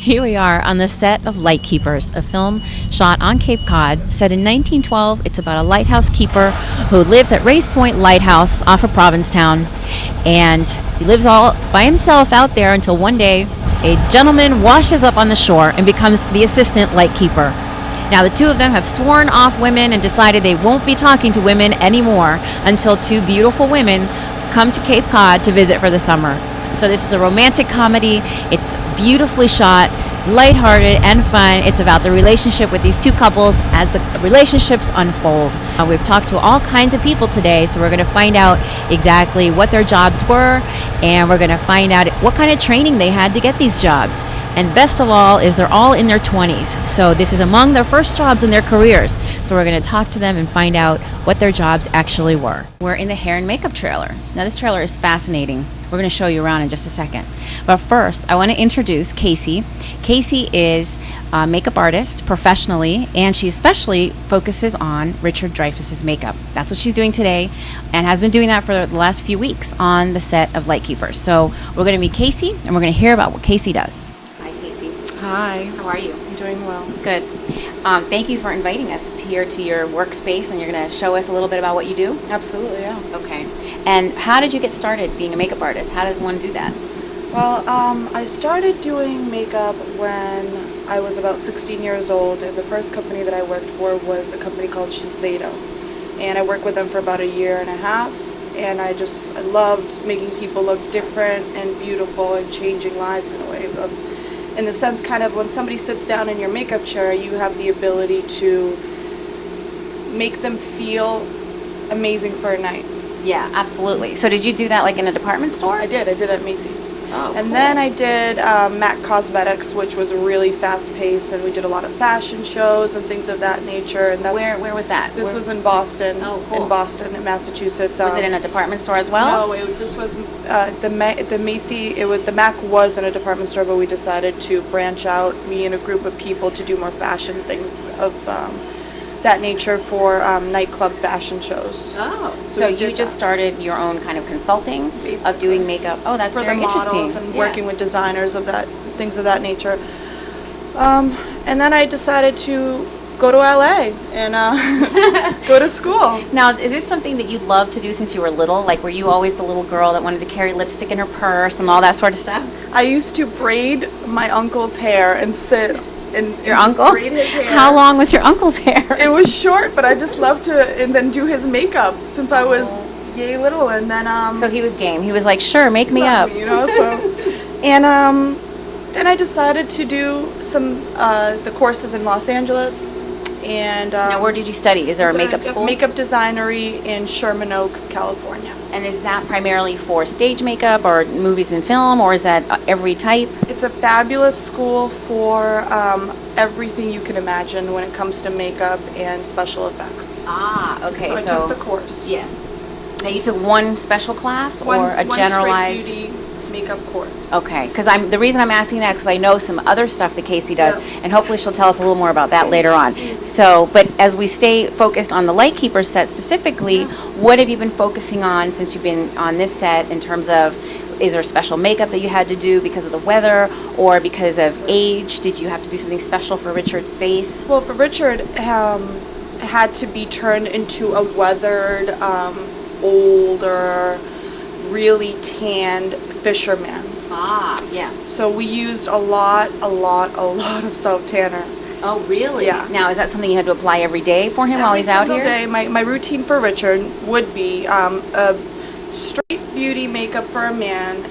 Here we are on the set of Lightkeepers, a film shot on Cape Cod, set in 1912. It's about a lighthouse keeper who lives at Race Point Lighthouse off of Provincetown, and he lives all by himself out there until one day a gentleman washes up on the shore and becomes the assistant lightkeeper. Now, the two of them have sworn off women and decided they won't be talking to women anymore until two beautiful women come to Cape Cod to visit for the summer. So this is a romantic comedy. It's beautifully shot, lighthearted and fun. It's about the relationship with these two couples as the relationships unfold. We've talked to all kinds of people today, so we're going to find out exactly what their jobs were, and we're going to find out what kind of training they had to get these jobs. And best of all is they're all in their 20s, so this is among their first jobs in their careers. So we're going to talk to them and find out what their jobs actually were. We're in the hair and makeup trailer. Now, this trailer is fascinating. We're going to show you around in just a second. But first, I want to introduce Casey. Casey is a makeup artist professionally, and she especially focuses on Richard Dreyfuss's makeup. That's what she's doing today, and has been doing that for the last few weeks on the set of Lightkeepers. So we're going to meet Casey, and we're going to hear about what Casey does. Hi, Casey. Hi. How are you? I'm doing well. Good. Thank you for inviting us here to your workspace, and you're going to show us a little bit about what you do? Absolutely, yeah. Okay. And how did you get started being a makeup artist? How does one do that? Well, I started doing makeup when I was about 16 years old, and the first company that I worked for was a company called Shiseido. And I worked with them for about a year and a half, and I loved making people look different and beautiful and changing lives in a way. In the sense, kind of, when somebody sits down in your makeup chair, you have the ability to make them feel amazing for a night. Yeah, absolutely. So did you do that like in a department store? I did at Macy's. Oh, and cool. then I did MAC Cosmetics, which was really fast-paced, and we did a lot of fashion shows and things of that nature. And that's, where was that? This was in Boston. Oh, cool. In Boston, in Massachusetts. Was it in a department store as well? No, this was the Macy. The MAC was in a department store, but we decided to branch out, me and a group of people, to do more fashion things of that nature for nightclub fashion shows. Oh, so you just started your own kind of consulting Basically. of doing makeup. Oh, that's for very the models interesting. and working with designers of that, things of that nature. And then I decided to go to LA and go to school. Now, is this something that you loved to do since you were little? Like, were you always the little girl that wanted to carry lipstick in her purse and all that sort of stuff? I used to braid my uncle's hair and sit and Your just uncle? braid his hair. How long was your uncle's hair? It was short, but I just loved to, and then do his makeup since I was yay little, and then So he was game. He was like, sure, make me loved up. me, you know. So, and then I decided to do some the courses in Los Angeles, and Now, where did you study? Is there a makeup school? Makeup designery in Sherman Oaks, California. And is that primarily for stage makeup or movies and film, or is that every type? It's a fabulous school for everything you can imagine when it comes to makeup and special effects. Ah, okay. So I took the course. Yes. Now, you took one special class or a one generalized? straight beauty makeup course. Okay, because the reason I'm asking that is because I know some other stuff that Casey does, Yeah. and hopefully she'll tell us a little more about that later on. So, but as we stay focused on the Lightkeeper set specifically, what have you been focusing on since you've been on this set in terms of, is there special makeup that you had to do because of the weather or because of age? Did you have to do something special for Richard's face? Well, for Richard, had to be turned into a weathered, older, really tanned fisherman. Ah, yes. So we used a lot of self-tanner. Oh, really? Yeah. Now, is that something you had to apply every day for him while he's out here? Every single day. My routine for Richard would be a straight beauty makeup for a man,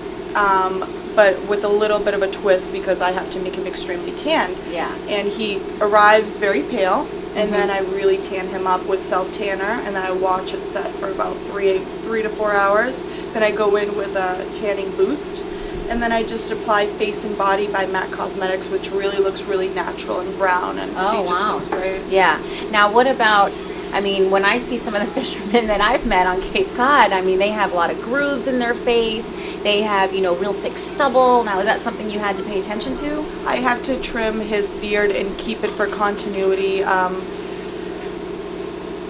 but with a little bit of a twist because I have to make him extremely tanned. Yeah. And he arrives very pale, and then I really tan him up with self-tanner, and then I watch it set for about 3 to 4 hours Then I go in with a tanning boost, and then I just apply Face and Body by MAC Cosmetics, which really looks really natural and brown, and Oh, it just wow. looks great. Yeah. Now, what about, I mean, when I see some of the fishermen that I've met on Cape Cod, I mean, they have a lot of grooves in their face. They have, real thick stubble. Now, is that something you had to pay attention to? I have to trim his beard and keep it for continuity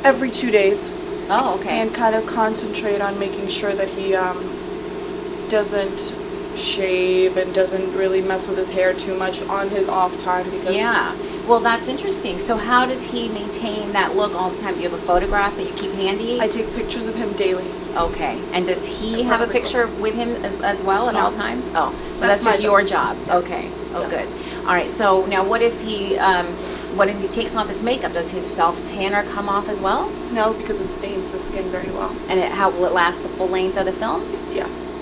every 2 days. Oh, okay. And kind of concentrate on making sure that he doesn't shave and doesn't really mess with his hair too much on his off time, because Yeah. Well, that's interesting. So how does he maintain that look all the time? Do you have a photograph that you keep handy? I take pictures of him daily. Okay. And does he have a picture with him as well at No. all times? Oh, so That's that's my just job. your job. Yeah. Okay. Oh, Yeah. good. All right. So now what if he takes off his makeup? Does his self-tanner come off as well? No, because it stains the skin very well. And how will it last the full length of the film? Yes.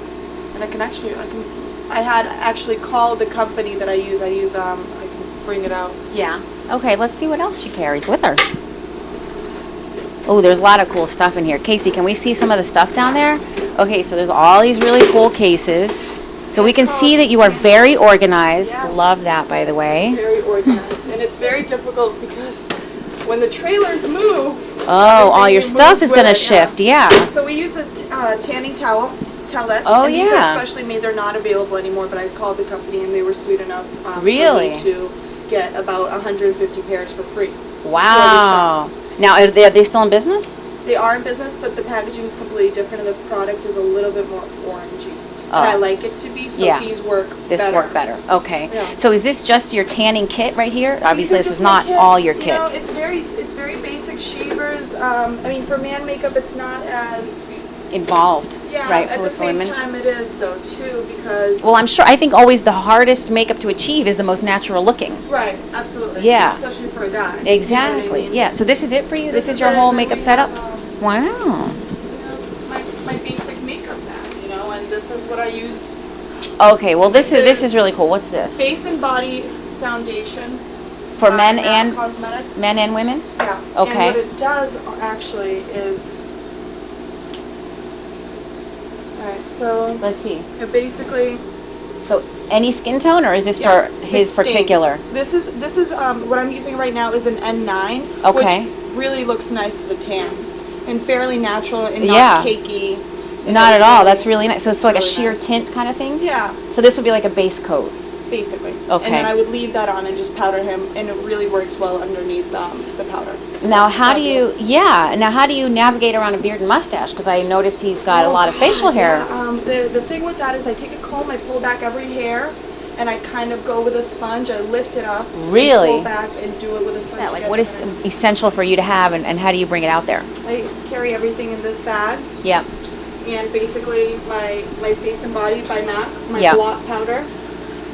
And I had actually called the company that I use. I can bring it out. Yeah. Okay, let's see what else she carries with her. Oh, there's a lot of cool stuff in here. Casey, can we see some of the stuff down there? Okay, so there's all these really cool cases. So we can see that you are very organized. Yes. Love that, by the way. Very organized. And it's very difficult because when the trailers move, Oh, all your everything stuff moves is with going to it, shift, yeah. So we use a tanning towelette. Oh, and these yeah. are specially made. They're not available anymore, but I called the company and they were sweet enough Really? for me to get about 150 pairs for free. Wow. Now, are they still in business? They are in business, but the packaging is completely different and the product is a little bit more orangey. Oh. And I like it to be, so Yeah. these work This better. worked better. Okay. Yeah. So is this just your tanning kit right here? These Obviously, are this just is my not kits. all your You kit. know, it's very basic shavers. I mean, for man makeup, it's not as Involved, yeah. right, At for the same women? time, it is though too, because Well, I think always the hardest makeup to achieve is the most natural looking. right, absolutely, Yeah. especially for a guy. You know what I Exactly. mean? Yeah. So this is it for you? This is your it, whole and makeup we setup? have, Wow. my basic makeup bag, and this is what I use. Okay. Well, this is really cool. What's this? Face and Body foundation. For men MAC and Cosmetics. men and women? Yeah. Okay. And what it does actually is, all right. So Let's see. it basically. So any skin tone, or is this Yeah, for his it stains. particular? This is what I'm using right now is an N9, Okay. which really looks nice as a tan and fairly natural and Yeah. not cakey. and Not at all. really- That's really nice. So it's like a really sheer nice. tint kind of thing? Yeah, So this would be like a base coat. basically. Okay. And then I would leave that on and just powder him, and it really works well underneath the powder. So Now, it's how do you? fabulous. Yeah. Now, how do you navigate around a beard and mustache? Because I noticed he's got a Oh, lot of facial God, hair. yeah. The thing with that is I take a comb, I pull back every hair, and I kind of go with a sponge. I lift it up, Really? pull back, and do it with a sponge. Yeah, like again. what is essential for you to have, and how do you bring it out there? I carry everything in this bag, Yeah. and basically my Face and Body by MAC, my Yeah. blot powder,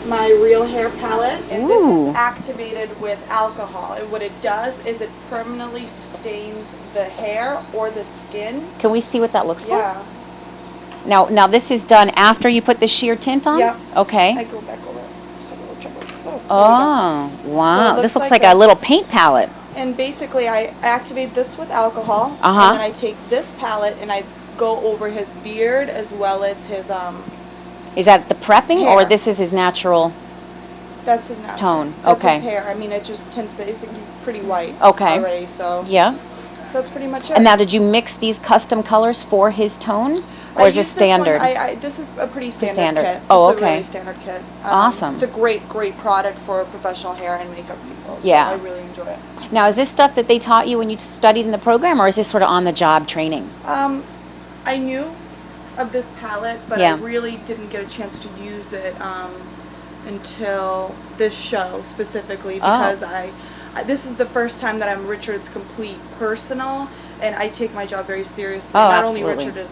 my real hair palette, and this Ooh. is activated with alcohol. And what it does is it permanently stains the hair or the skin. Can we see what that looks like? Yeah. Now this is done after you put the sheer tint on? Yeah. Okay. I go back over. So we'll check it. Oh, there we go. Oh, wow. So it This looks looks like like a this. little paint palette. And basically, I activate this with alcohol, Uh-huh. and then I take this palette and I go over his beard as well as his Is that the prepping, or Hair. this is his natural? That's his natural Tone, That's okay. his hair. I mean, it just tints he's pretty white. Okay. Already, so Yeah. that's pretty much it. And now, did you mix these custom colors for his tone, or I is this use this one- standard? This is a pretty standard, standard. kit. Oh, This is a okay. really standard kit. Awesome. It's a great product for professional hair and makeup people. So Yeah. I really enjoy it. Now, is this stuff that they taught you when you studied in the program, or is this sort of on-the-job training? I knew of this palette, but Yeah. I really didn't get a chance to use it until this show specifically Oh. because this is the first time that I'm Richard's complete personal, and I take my job very seriously. Oh, Not absolutely. only Richard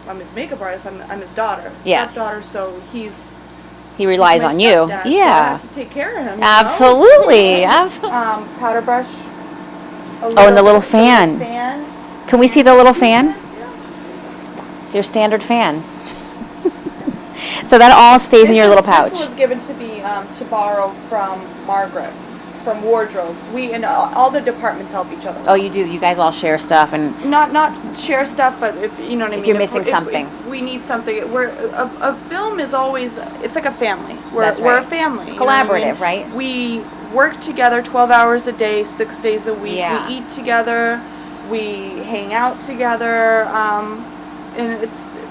I'm his makeup artist, I'm his daughter. Yes. Stepdaughter, so He relies my on you. stepdad, so I Yeah. have to take care of him. Absolutely. Absolutely. Powder brush. and the little fan. Can we see the little fan? It's your standard fan. So that all stays in your little pouch. This was given to me to borrow from Margaret. from wardrobe. We and all the departments help each other. Oh, you do. You guys all share stuff, and Not share stuff, but if you know what I mean. if you're missing if something, we need something. We're a film is always, it's like a family. That's We're right. a family. It's you know what I mean? collaborative, right? We work together 12 hours a day, 6 days a week. Yeah. We eat together. We hang out together. And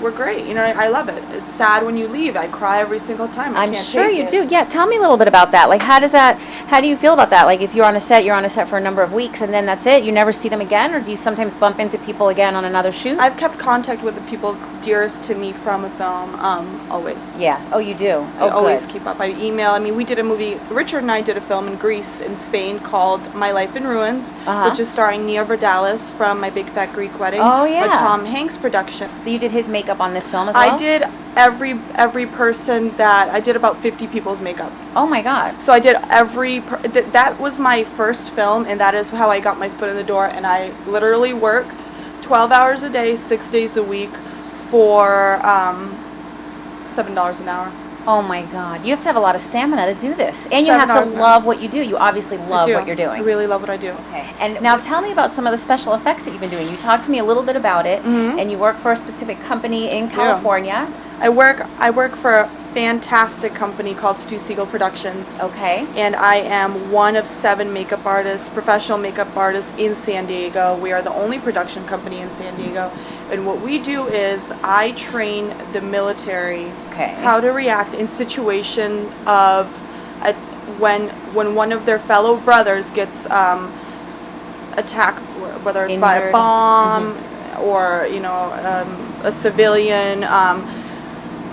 we're great. You know, I love it. It's sad when you leave. I cry every single time. I I'm can't sure take you it. do. Yeah, tell me a little bit about that. Like, how do you feel about that? Like, if you're on a set for a number of weeks, and then that's it. You never see them again, or do you sometimes bump into people again on another shoot? I've kept contact with the people dearest to me from a film, always. Yes. Oh, you do. I Oh, always good. keep up. I email. I mean, we did a movie. Richard and I did a film in Greece, in Spain, called My Life in Ruins, which is starring Nia Vardalos from My Big Fat Greek Wedding. Oh, yeah. A Tom Hanks production. So you did his makeup on this film as well? I did every person that I did about 50 people's makeup. Oh my God. So I did that was my first film, and that is how I got my foot in the door. And I literally worked 12 hours a day, 6 days a week, for $7 an hour. Oh my God. You have to have a lot of stamina to do this, and you have to $7 an hour. love what you do. You obviously love I do. what you're doing. I really love what I do. Okay. And now tell me about some of the special effects that you've been doing. You talked to me a little bit about it, and you work for a specific company in California. I work for a fantastic company called Stu Siegel Productions. Okay. And I am one of 7 makeup artists, professional makeup artists in San Diego. We are the only production company in San Diego. And what we do is I train the military how to react in situation of when one of their fellow brothers gets attacked, whether it's by a bomb or a civilian.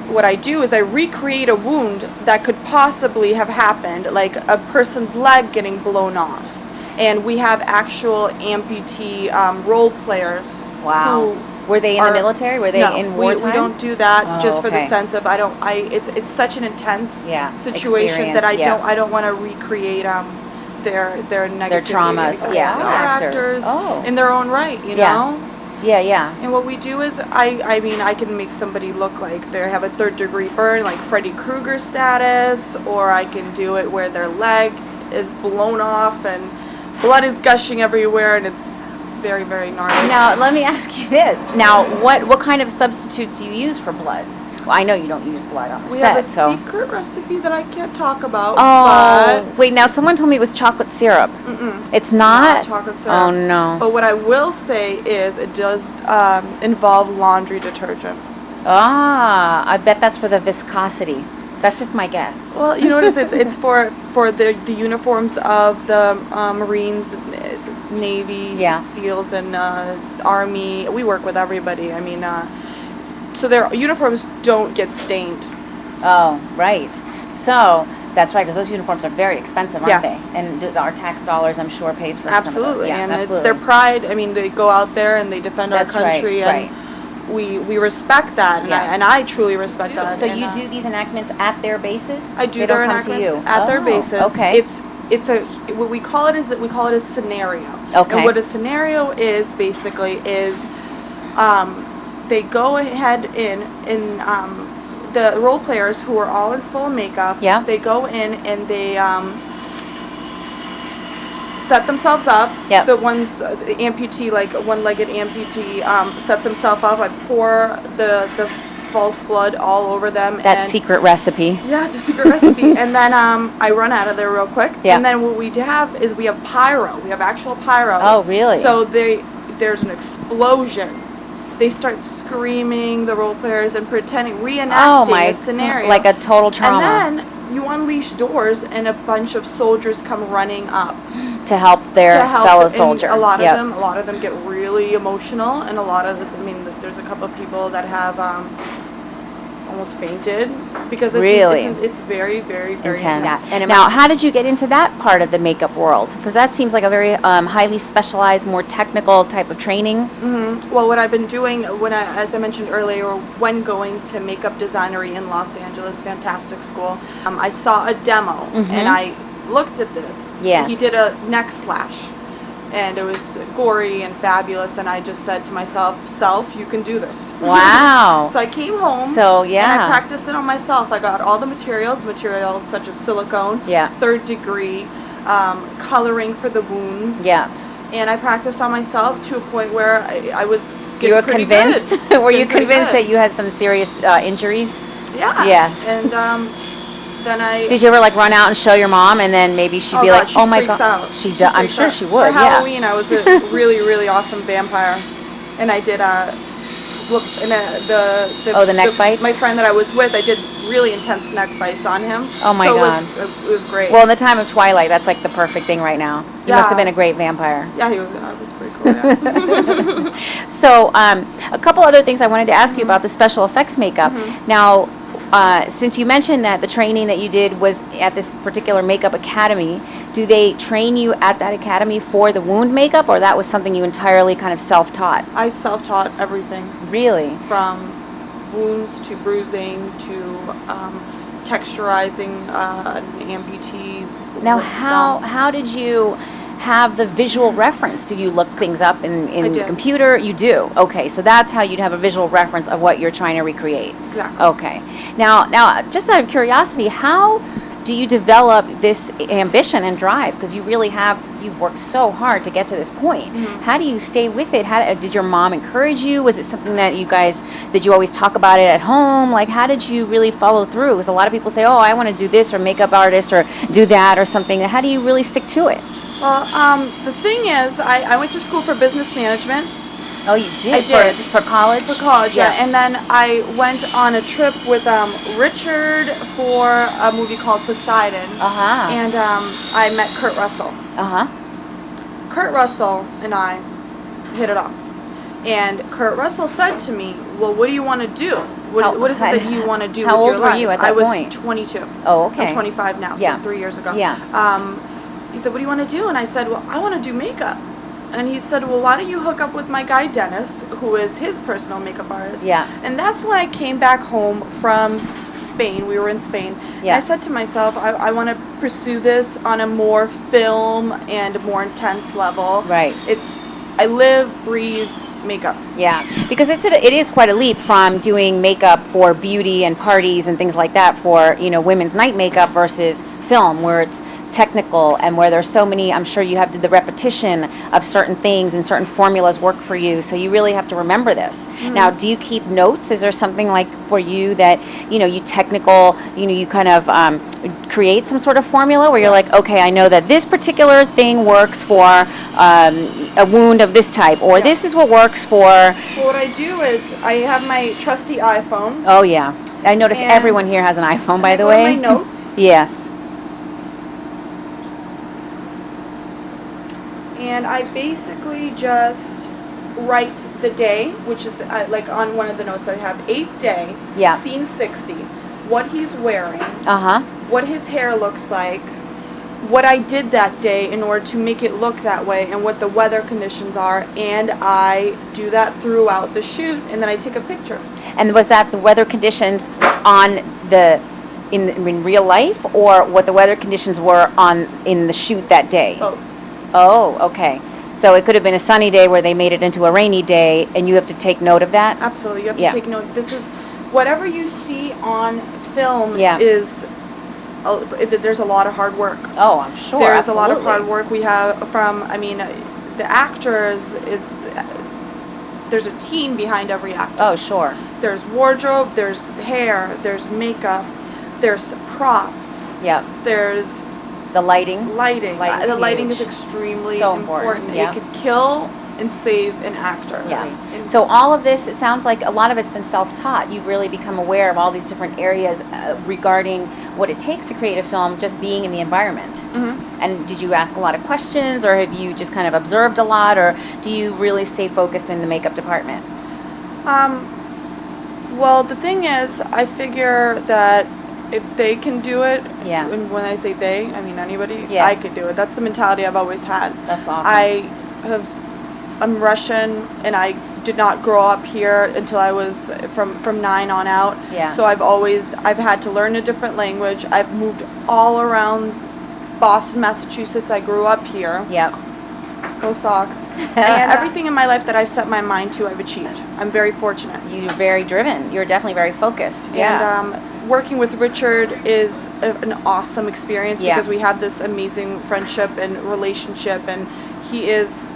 What I do is I recreate a wound that could possibly have happened, like a person's leg getting blown off. And we have actual amputee role players. Wow. Were they in the military? Were they in wartime? We don't do that just for the okay. sense of it's such an intense situation experience, that I don't want to recreate their negativity. Their traumas. They're Actors. in their own right, you know? Yeah. And what we do is, I can make somebody look like they have a 3rd-degree burn, like Freddy Krueger status, or I can do it where their leg is blown off and blood is gushing everywhere, and it's very, very gnarly. Now, let me ask you this. Now, what kind of substitutes do you use for blood? Well, I know you don't use blood on the We set, have a so. secret recipe that I can't talk about. Oh, wait, now someone told me it was chocolate syrup. It's not? Chocolate syrup. Oh, no. But what I will say is it does involve laundry detergent. Ah, I bet that's for the viscosity. That's just my guess. Well, you know what it is? It's for the uniforms of the Marines, Navy, SEALs, and Army. We work with everybody. I mean, so their uniforms don't get stained. Oh, right. So that's right, because those uniforms are very expensive, aren't Yes. they? And our tax dollars, I'm sure, pays for Absolutely. some of those. Yeah, And absolutely. it's their pride. I mean, they go out there and they defend That's our country, right. and we respect that, and Yeah. I truly respect that. So and, you do these enactments at their bases? I do They their don't come to enactments you? at their Oh, bases. Okay. It's what we call it is that we call it a scenario. Okay. And what a scenario is basically is they go ahead in the role players who are all in full makeup. Yeah. They go in and they set themselves up. Yep. The ones, the amputee, like a one-legged amputee, sets himself up. I pour the false blood all over them. That and secret recipe. yeah, the secret recipe. And then I run out of there real quick. Yeah. And then what we have is we have pyro. We have actual pyro. Oh, really? So there's an explosion. They start screaming, the role players, and pretending, reenacting a scenario. Like a total trauma. And then you unleash doors, and a bunch of soldiers come running up to help their fellow and soldier. A lot Yep. of them get really emotional, and a lot of this. I mean, there's a couple of people that have almost fainted because it's very, very, very intense. And now, how did you get into that part of the makeup world? Because that seems like a very highly specialized, more technical type of training. Mm-hmm. Well, what I've been doing as I mentioned earlier, when going to makeup designery in Los Angeles, fantastic school, I saw a demo and I looked at this. Yes. He did a neck slash. And it was gory and fabulous, and I just said to myself, "Self, you can do this." Wow. So I came home. So, yeah. And I practiced it on myself. I got all the materials such as silicone, 3rd degree, coloring for the wounds. Yeah. And I practiced on myself to a point where I was getting You were pretty convinced? good. Were you convinced that you had some serious injuries? Yeah. Yes. And then I... Did you ever like run out and show your mom, and then maybe she'd be God, like, she "Oh my freaks God!" out. She does. I'm freaks sure out. she would. For Yeah. Halloween, I was a really, really awesome vampire, and I did the neck bites? My friend that I was with, I did really intense neck bites on him. Oh my God. It was great. Well, in the time of Twilight, that's like the perfect thing right now. You must have been a great vampire. Yeah, I was pretty cool. Yeah. So, a couple other things I wanted to ask you about the special effects makeup. Now, since you mentioned that the training that you did was at this particular makeup academy, do they train you at that academy for the wound makeup, or that was something you entirely kind of self-taught? I self-taught everything. Really? From wounds to bruising to texturizing amputees. Now, how did you have the visual reference? Did you look things up in the computer? You do. Okay, so that's how you'd have a visual reference of what you're trying to recreate. Exactly. Okay. Now, just out of curiosity, how do you develop this ambition and drive? Because you've worked so hard to get to this point. How do you stay with it? Did your mom encourage you? Was it something that did you always talk about it at home? Like, how did you really follow through? Because a lot of people say, oh, I want to do this, or makeup artist, or do that, or something. How do you really stick to it? Well, the thing is, I went to school for business management. Oh, you did? I did. For college? For college, yeah. And then I went on a trip with Richard for a movie called Poseidon. Uh-huh. And I met Kurt Russell. Uh-huh. Kurt Russell and I hit it off. And Kurt Russell said to me, well, what do you want to do? What is it that you want to do with your life? How old were you at that point? I was 22. Oh, okay. I'm 25 now, so 3 years ago. Yeah. He said, what do you want to do? And I said, well, I want to do makeup. And he said, well, why don't you hook up with my guy Dennis, who is his personal makeup artist? Yeah. And that's when I came back home from Spain. We were in Spain. Yeah. I said to myself, I want to pursue this on a more film and more intense level. Right. I live, breathe makeup. Yeah, because it is quite a leap from doing makeup for beauty and parties and things like that for, women's night makeup versus film, where it's technical and where there's so many. I'm sure you have to the repetition of certain things and certain formulas work for you, so you really have to remember this. Now, do you keep notes? Is there something like for you that you technical, you kind of create some sort of formula where you're like, okay, I know that this particular thing works for a wound of this type, or this is what works for... Well, what I do is I have my trusty iPhone. Oh yeah, I notice everyone here has an iPhone, by the way. I go to my notes. Yes. And I basically just write the day, which is like on one of the notes I have, 8th day, scene 60, what he's wearing, what his hair looks like, what I did that day in order to make it look that way, and what the weather conditions are, and I do that throughout the shoot, and then I take a picture. And was that the weather conditions in real life, or what the weather conditions were in the shoot that day? Both. Oh, okay. So it could have been a sunny day where they made it into a rainy day, and you have to take note of that? Absolutely. You have to take note. This is, whatever you see on film is, there's a lot of hard work. Oh, I'm sure. There's a lot of hard work. We have the actors there's a team behind every actor. Oh, sure. There's wardrobe, there's hair, there's makeup, there's props. Yeah. There's the lighting. The lighting is extremely important. Yeah. It could kill and save an actor. Yeah. So all of this, it sounds like a lot of it's been self-taught. You've really become aware of all these different areas regarding what it takes to create a film, just being in the environment. And did you ask a lot of questions, or have you just kind of observed a lot, or do you really stay focused in the makeup department? Well, the thing is, I figure that if they can do it, and when I say they, I mean anybody, I could do it. That's the mentality I've always had. That's awesome. I'm Russian, and I did not grow up here until I was from 9 on out. Yeah. So I've had to learn a different language. I've moved all around Boston, Massachusetts. I grew up here. Yep. Go Sox. And everything in my life that I've set my mind to, I've achieved. I'm very fortunate. You're very driven. You're definitely very focused. Yeah. And working with Richard is an awesome experience Yeah. because we have this amazing friendship and relationship, and he's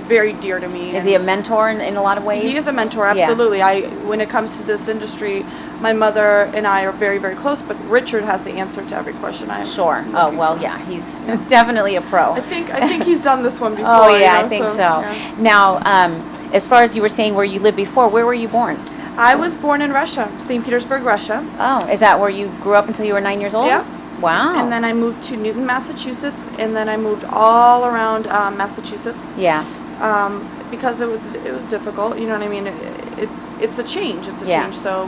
very dear to me. Is he a mentor in a lot of ways? He is a mentor, absolutely. When it comes to this industry, my mother and I are very, very close, but Richard has the answer to every question I have. Sure. Oh, well, yeah, he's definitely a pro. I think he's done this one before. Oh, yeah, you know, I think so. yeah. Now, as far as you were saying where you lived before, where were you born? I was born in Russia, St. Petersburg, Russia. Oh, is that where you grew up until you were 9 years old? Yeah. Wow. And then I moved to Newton, Massachusetts, and then I moved all around Massachusetts. Yeah. Because it was difficult, you know what I mean? It's a change. It's a change. So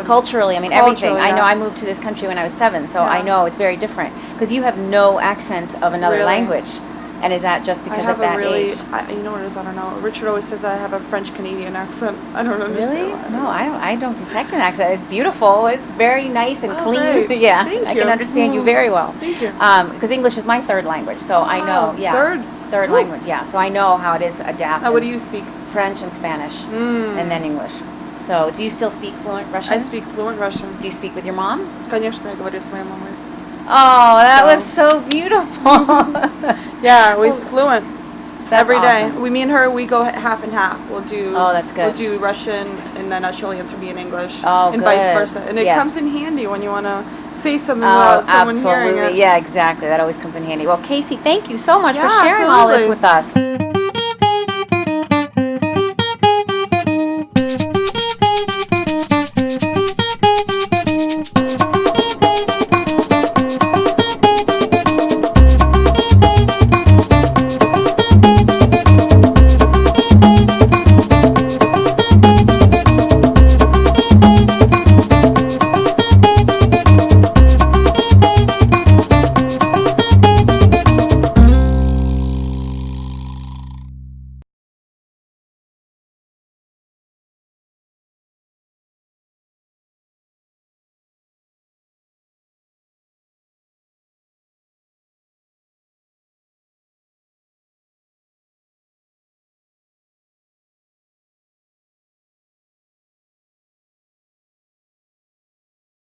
culturally, I mean, everything. Culturally, I know yeah. I moved to this country when I was 7, so I know it's very different because you have no accent of another Really? language. And is that just because I at have that age? you know what it is? I don't know. Richard always says I have a French Canadian accent. I don't understand. Really? Why. No, I don't detect an accent. It's beautiful. It's very nice and clean. Great. Yeah, Thank I you. can understand you very well. Thank you. Because English is my third language, so I know. Yeah. Third Ooh. language. Yeah. So I know how it is to adapt. Now, what do you speak? French and Spanish, and then English. So, do you still speak fluent Russian? I speak fluent Russian. Do you speak with your mom? Конечно, я говорю с моей мамой. Oh, that was so beautiful. Yeah, we're fluent. That's Every day. awesome. Me and her, we go half and half. We'll do. Oh, that's good. We'll do Russian, and then she'll answer me in English. Oh, and good. vice versa. And it Yes. comes in handy when you want to say something Oh, without someone hearing absolutely. it. Yeah, exactly. That always comes in handy. Well, Casey, thank you so much for Yeah, sharing all this absolutely. with us.